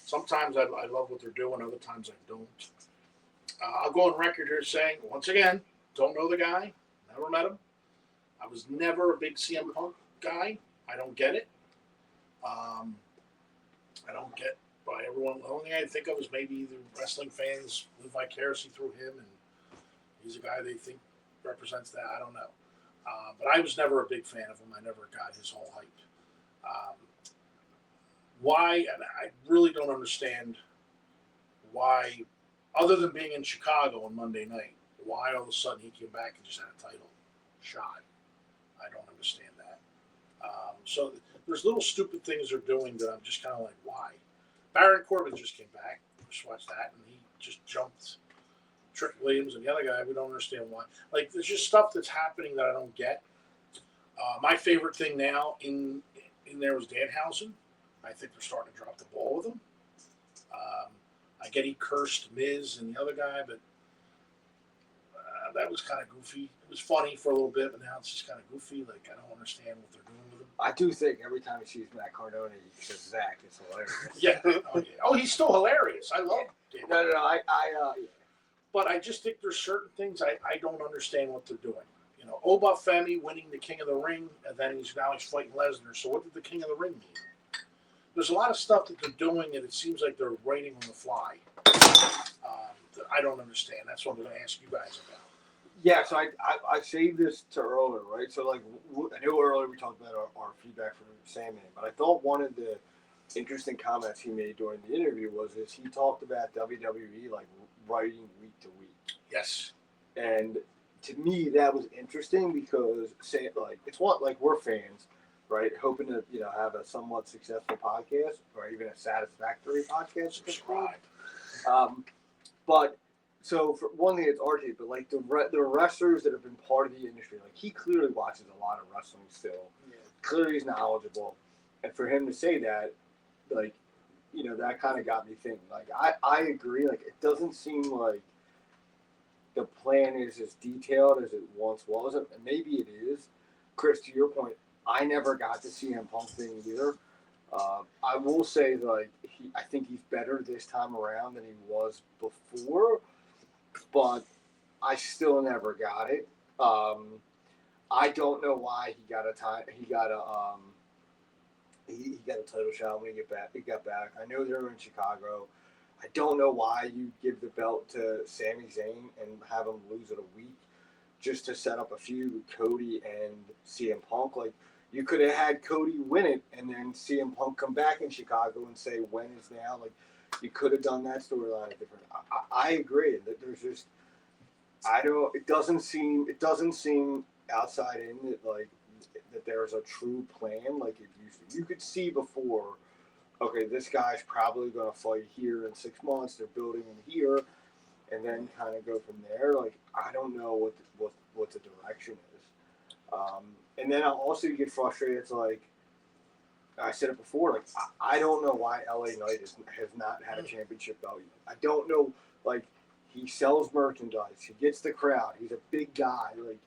sometimes I love what they're doing, other times I don't. I'll go on record here saying, once again, don't know the guy, never met him. I was never a big CM Punk guy. I don't get it. I don't get by everyone. The only thing I think of is maybe the wrestling fans live vicariously through him, and he's a guy they think represents that. I don't know. But I was never a big fan of him. I never got his whole hype. Why? And I really don't understand why, other than being in Chicago on Monday night, why all of a sudden he came back and just had a title shot. I don't understand that. So there's little stupid things they're doing that I'm just kind of like, why? Baron Corbin just came back. Just watched that, and he just jumped Trick Williams and the other guy. We don't understand why. Like, there's just stuff that's happening that I don't get. My favorite thing now in there was Danhausen. I think they're starting to drop the ball with him. I get he cursed Miz and the other guy, but that was kind of goofy. It was funny for a little bit, but now it's just kind of goofy. Like, I don't understand what they're doing with him. I do think every time he sees Matt Cardona, he says Zach. It's hilarious. Yeah. Oh, he's still hilarious. I love him. No. But I just think there's certain things I don't understand what they're doing. Oba Femi winning the King of the Ring, and then he's fighting Lesnar. So what did the King of the Ring mean? There's a lot of stuff that they're doing, and it seems like they're writing on the fly. That I don't understand. That's what I'm going to ask you guys about. Yeah, so I saved this to earlier, right? So, like, I know earlier we talked about our feedback from Sami, but I thought one of the interesting comments he made during the interview was he talked about WWE, like, writing week to week. Yes. And to me, that was interesting because, it's what, like, we're fans, right? Hoping to, have a somewhat successful podcast or even a satisfactory podcast. Subscribe. But so for one thing, it's RJ, but like the wrestlers that have been part of the industry, like he clearly watches a lot of wrestling still. Yeah. Clearly, he's knowledgeable, and for him to say that, like, that kind of got me thinking. Like, I agree. Like, it doesn't seem like the plan is as detailed as it once was, and maybe it is. Chris, to your point, I never got to see him Punk thing either. I will say, like, I think he's better this time around than he was before, but I still never got it. I don't know why he got a title shot when he got back. I know they were in Chicago. I don't know why you give the belt to Sami Zayn and have him lose it a week just to set up a feud with Cody and CM Punk. Like, you could have had Cody win it and then CM Punk come back in Chicago and say, when is now? Like, you could have done that storyline different. I agree that there's just, it doesn't seem outside in that there's a true plan like it used to. You could see before, okay, this guy's probably going to fight here in 6 months. They're building him here, and then kind of go from there. Like, I don't know what the direction is. And then I'll also get frustrated. It's like I said it before. Like, I don't know why LA Knight has not had a championship belt yet. I don't know. Like, he sells merchandise. He gets the crowd. He's a big guy. Like,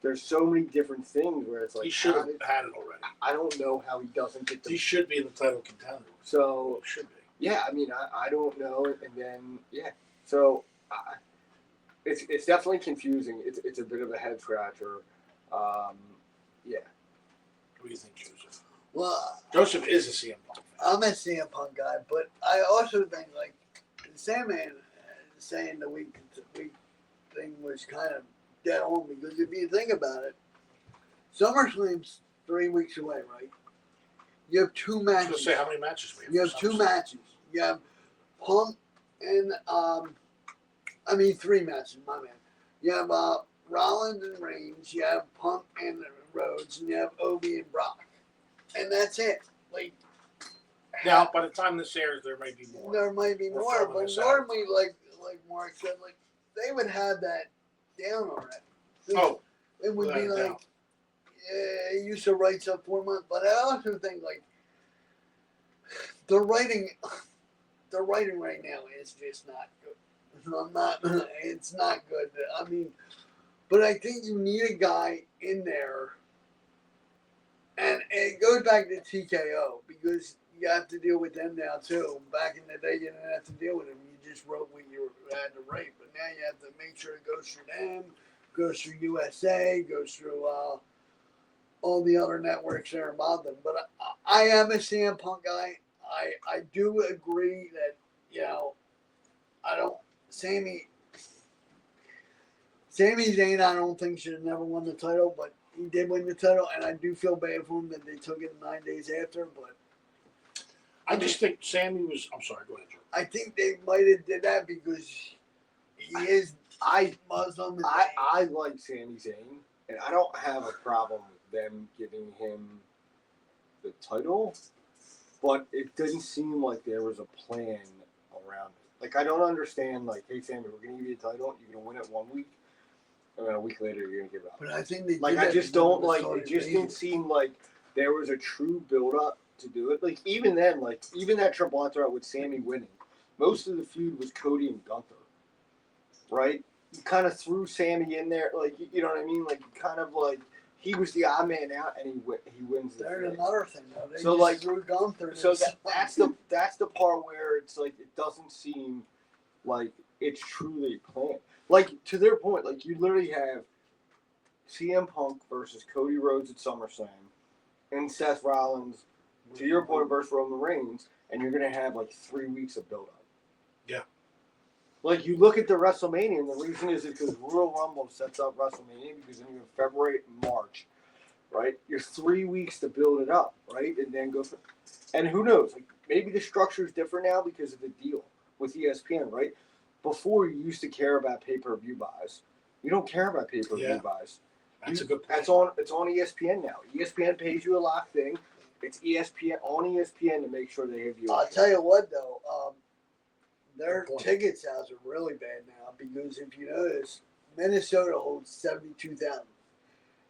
there's so many different things where it's like he should have had it already. I don't know how he doesn't get the. He should be in the title contender. So he should be. Yeah, I mean, I don't know, and then so it's definitely confusing. It's a bit of a head scratcher. Who do you think, Joseph? Well, Joseph is a CM Punk fan. I'm a CM Punk guy, but I also think like Sandman saying the week thing was kind of dead on because if you think about it, SummerSlam's 3 weeks away, right? You have two I was matches. going to say how many matches we have. You for have two SummerSlam. matches. You have Punk and 3 matches. My man. You have Rollins and Reigns. You have Punk and Rhodes, and you have Obi and Brock, and that's it. Like Now, by the time this airs, there may be more. there might be We're more, filming but this out. normally, like Mark said, like they would have that down already. Oh, It would be without a like, doubt. yeah, it used to write stuff 4 months, but I also think like the writing right now is just not good. It's not good. I mean, but I think you need a guy in there, and it goes back to TKO because you have to deal with them now too. Back in the day, you didn't have to deal with them. You just wrote what you had to write, but now you have to make sure it goes through them, goes through USA, goes through all the other networks that are about them. But I am a CM Punk guy. I do agree that, I don't, Sami Zayn, I don't think should have never won the title, but he did win the title, and I do feel bad for him that they took it 9 days after, but I just think Sammy was. I'm sorry, go ahead, Joe. I think they might have did that because he is Muslim. And I like Sami Zayn, and I don't have a problem with them giving him the title, but it didn't seem like there was a plan around it. Like, I don't understand, like, hey, Sammy, we're going to give you the title, you're going to win it 1 week, and then a week later you're going to give it up. But I think they Like, did I that just because don't, of the like, Saudi it just invasion. didn't seem like there was a true build-up to do it. Like, even then, like, even that triple threat with Sammy winning, most of the feud was Cody and Gunther, right? You kind of threw Sammy in there, like, you know what I mean? Like, you kind of, like, he was the odd man out, and he wins the There's thing. another thing though. They So, just like, threw Gunther. So that's the part where it's like it doesn't seem like it's truly planned. Like, to their point, like, you literally have CM Punk versus Cody Rhodes at SummerSlam and Seth Rollins, to your point, versus Roman Reigns, and you're gonna have like 3 weeks of build up. Yeah. Like, you look at the WrestleMania, and the reason is because Royal Rumble sets up WrestleMania because then you have February and March, right? You're 3 weeks to build it up, right? And then go for, and who knows? Like, maybe the structure is different now because of the deal with ESPN, right? Before, you used to care about pay-per-view buys. You don't care about pay-per-view Yeah. buys. That's a good point. It's on ESPN now. ESPN pays you a lock thing. It's ESPN on ESPN to make sure they have you. I'll tell you what though, their Good point. ticket sales are really bad now because if you notice, Minnesota holds 72,000.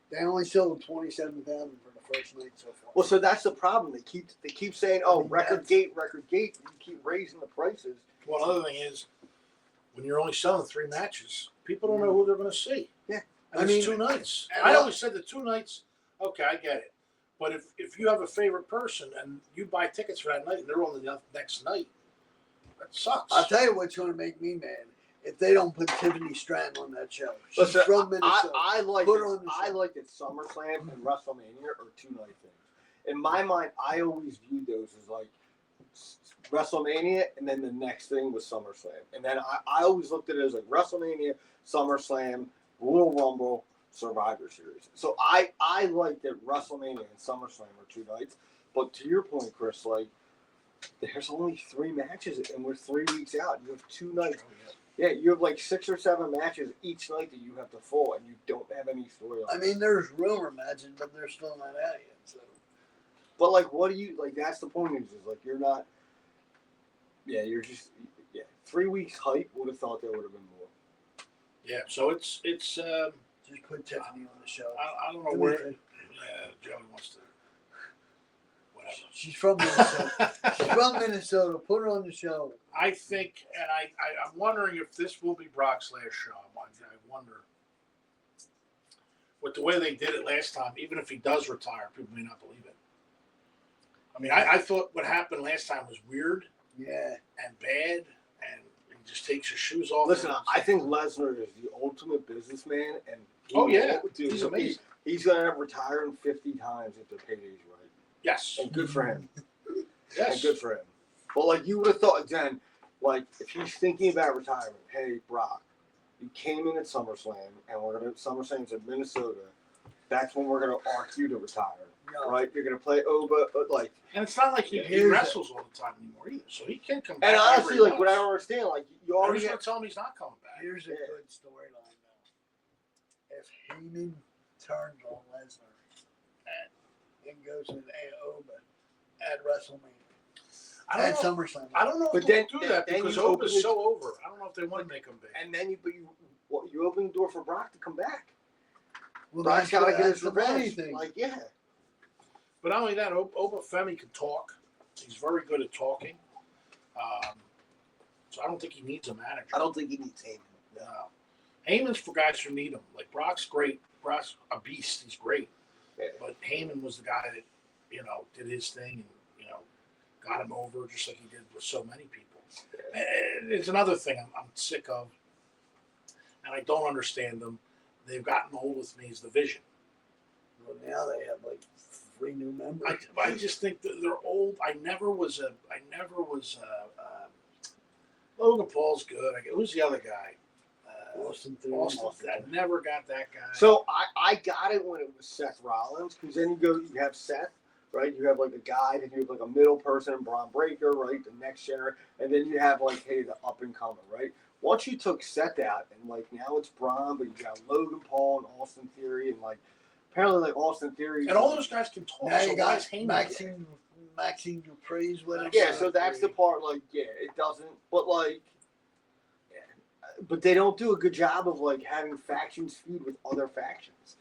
They only sold 27,000 for the first night so far. Well, so that's the problem. They keep saying, I "Oh, mean, record gate." You keep raising the prices. Well, another thing is, when you're only selling 3 matches, people don't know who they're going to see. Yeah. And I it's mean, 2 nights. and I always said the 2 nights, okay, I get it. But if you have a favorite person and you buy tickets for that night and they're on the next night, that sucks. I'll tell you what's going to make me mad if they don't put Tiffany Stratton on that show. She's Listen, from Minnesota. I like Put her on the I show. like that SummerSlam and WrestleMania are 2-night things. In my mind, I always viewed those as like WrestleMania, and then the next thing was SummerSlam. And then I always looked at it as like WrestleMania, SummerSlam, Royal Rumble, Survivor Series. So I like that WrestleMania and SummerSlam are 2 nights. But to your point, Chris, like, there's only 3 matches, and we're 3 weeks out. You have 2 nights. Yeah, you have like 6 or 7 matches each night that you have to fill, and you don't have any storylines. I mean, there's rumor matches, but they're still not out yet. So. But like, what do you like? That's the point. Is like you're not. Yeah, you're just. Yeah, 3 weeks hype. Would have thought there would have been more. Yeah, so it's Just put Tiffany on the show. I don't know where. Yeah, Joey wants to. Whatever. She's from Minnesota. She's from Minnesota. Put her on the show. I think, and I'm wondering if this will be Brock's last show. I wonder. With the way they did it last time, even if he does retire, people may not believe it. I mean, I thought what happened last time was weird Yeah. and bad, and He just takes his shoes off. Listen, I think Lesnar is the ultimate businessman, and dude, he's amazing. He's gonna retire him 50 times if the payday's right. Yes, And good for him. yes, And good for him. But like you would have thought, then, like if he's thinking about retirement, hey Brock, you came in at SummerSlam, and SummerSlam's in Minnesota. That's when we're gonna arc you to retire, right? You're gonna play Oba, like. And it's not like he wrestles all the time anymore either, so he can come back. And honestly, like what I don't understand, like you always already gonna tell him he's not coming back. Here's a good storyline though. If Heyman turns on Lesnar and goes in Oba at WrestleMania, at SummerSlam. I don't know if they'll do that because Oba's so over. I don't know if they want to make him big. And then you open the door for Brock to come back. Well, Brock's got to get his revenge. revenge. Like, yeah. But not only that, Oba Femi can talk. He's very good at talking. So I don't think he needs a manager. I don't think he needs Heyman. No. Heyman's for guys who need him. Like Brock's great. Brock's a beast. He's great. Yeah. But Heyman was the guy that, did his thing and, got him over just like he did with so many people. Yeah. And it's another thing I'm sick of, and I don't understand them. They've gotten old with me is the Vision. Well, now they have like 3 new members. I just think that they're old. I never was Logan Paul's good. Who's the other guy? Austin Theory. I never got that guy. So I got it when it was Seth Rollins, because then you have Seth, right? You have like a guy, then you have like a middle person, Braun Breaker, right? The next generation, and then you have like, hey, the up and coming, right? Once you took Seth out, and like now it's Braun, but you got Logan Paul and Austin Theory, and like apparently like Austin Theory, and all those guys can talk. Now so you got Maxine Dupree's with him. Yeah, so that's the part. Like, yeah, it doesn't, but like. But they don't do a good job of like having factions feud with other factions.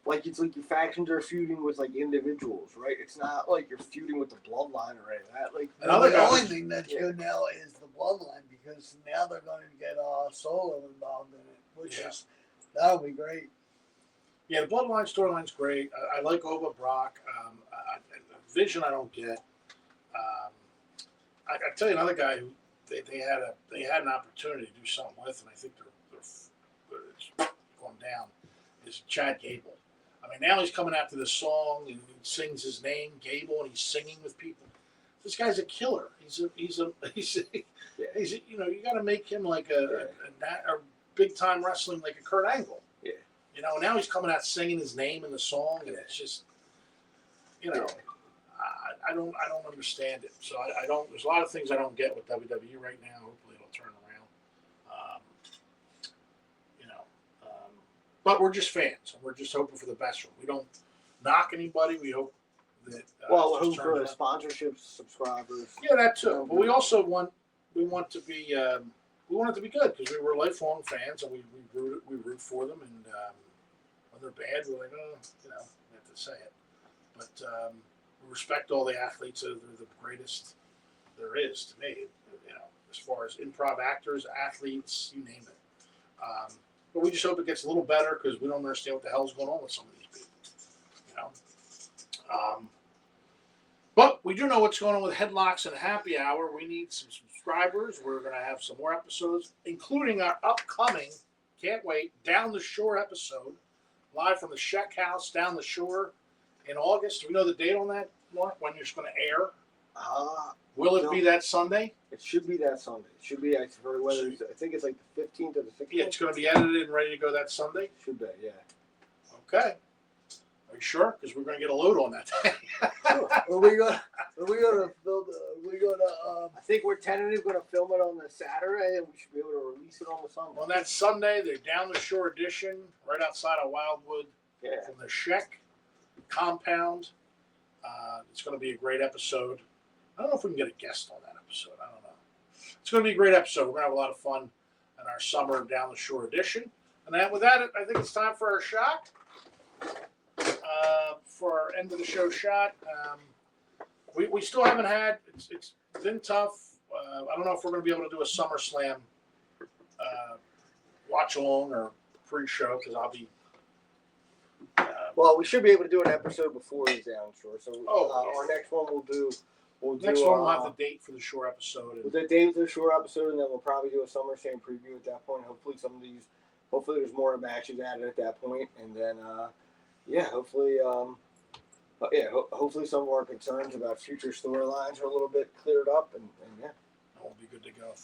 Like it's like your factions are feuding with like individuals, right? It's not like you're feuding with the bloodline or any of that. Like the only thing that's good now is the bloodline, because now they're going to get Solo involved in it, which is that'll be great. Yeah, the bloodline storyline's great. I like Oba Brock. Vision I don't get. I tell you another guy who. They had an opportunity to do something with, and I think it's going down. Is Chad Gable? I mean, now he's coming after this song and he sings his name, Gable, and he's singing with people. This guy's a killer. He's you got to make him like a big time wrestling like a Kurt Angle. Yeah. Now he's coming out singing his name in the song, and it's just, I don't understand it. So I don't. There's a lot of things I don't get with WWE right now. Hopefully it'll turn around. But we're just fans, and we're just hoping for the best for them. We don't knock anybody. We hope that. We hope for the sponsorships, subscribers. Yeah, that too. But we also want to be. We want it to be good because we were lifelong fans, and we root for them. And when they're bad, we're like, we have to say it. But. We respect all the athletes. They're the greatest there is to me, as far as improv actors, athletes, you name it. But we just hope it gets a little better because we don't understand what the hell's going on with some of these people, But we do know what's going on with Headlocks and Happy Hour. We need some subscribers. We're going to have some more episodes, including our upcoming, can't wait, Down the Shore episode, live from the Sheck House down the shore. In August, do we know the date on that, Mark? When it's going to air? Will it be that Sunday? It should be that Sunday. It should be. I think it's like the 15th or the 16th. Yeah, it's going to be edited and ready to go that Sunday. Should be, yeah. Okay. Are you sure? Because we're going to get a load on that day. Sure. Are we going to build? I think we're tentative going to film it on the Saturday, and we should be able to release it on the Sunday. On that Sunday, they're Down the Shore edition, right outside of Wildwood, from the Sheck compound. It's going to be a great episode. I don't know if we can get a guest on that episode. I don't know. It's going to be a great episode. We're going to have a lot of fun in our summer Down the Shore edition. And with that, I think it's time for our shot. For our end of the show shot. We still haven't had. It's been tough. I don't know if we're going to be able to do a SummerSlam watch along or pre-show because I'll be. Well, we should be able to do an episode before he's down shore. So our next one we'll do We'll do, Next one, we'll have the date for the shore episode. With the date for the shore episode, and then we'll probably do a SummerSlam preview at that point. Hopefully, hopefully there's more matches added at that point, and then, hopefully, hopefully some of our concerns about future storylines are a little bit cleared up, and yeah. We'll be good to go.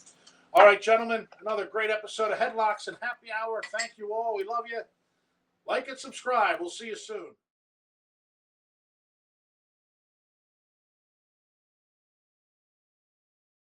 All right, gentlemen, another great episode of Headlocks and Happy Hour. Thank you all. We love you. Like and subscribe. We'll see you soon.